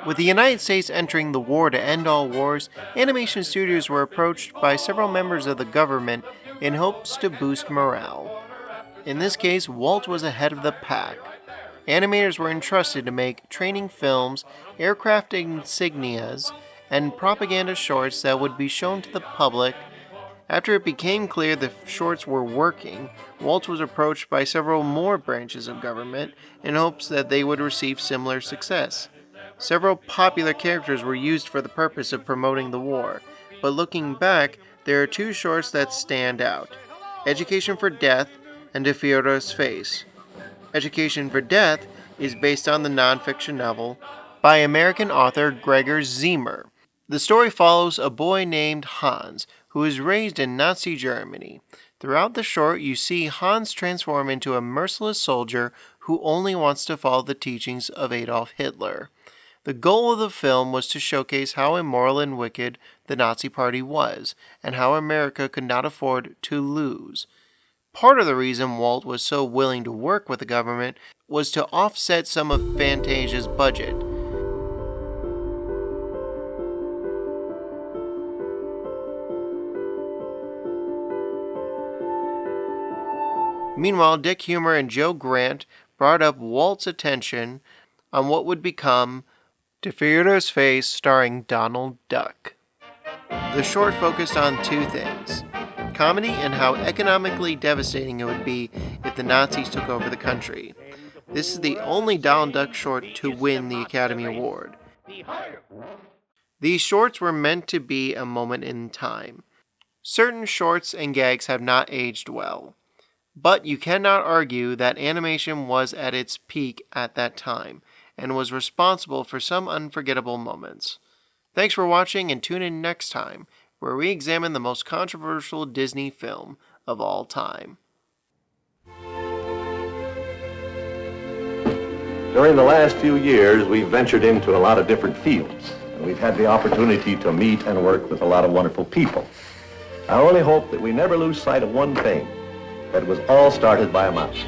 With the United States entering the war to end all wars, animation studios were approached by several members of the government in hopes to boost morale. In this case, Walt was ahead of the pack. Animators were entrusted to make training films, aircraft insignias, and propaganda shorts that would be shown to the public. After it became clear the shorts were working, Walt was approached by several more branches of government in hopes that they would receive similar success. Several popular characters were used for the purpose of promoting the war, but looking back, there are two shorts that stand out: Education for Death and De Fiodo's Face. Education for Death is based on the nonfiction novel by American author Gregor Ziemer. The story follows a boy named Hans, who is raised in Nazi Germany. Throughout the short, you see Hans transform into a merciless soldier who only wants to follow the teachings of Adolf Hitler. The goal of the film was to showcase how immoral and wicked the Nazi Party was, and how America could not afford to lose. Part of the reason Walt was so willing to work with the government was to offset some of Fantasia's budget. Meanwhile, Dick Huemer and Joe Grant brought up Walt's attention on what would become De Fiodo's Face, starring Donald Duck. The short focused on two things: comedy and how economically devastating it would be if the Nazis took over the country. This is the only Donald Duck short to win the Academy Award. These shorts were meant to be a moment in time. Certain shorts and gags have not aged well, but you cannot argue that animation was at its peak at that time, and was responsible for some unforgettable moments. Thanks for watching, and tune in next time, where we examine the most controversial Disney film of all time. During the last few years, we've ventured into a lot of different fields, and we've had the opportunity to meet and work with a lot of wonderful people. I only hope that we never lose sight of one thing: that it was all started by a mouse.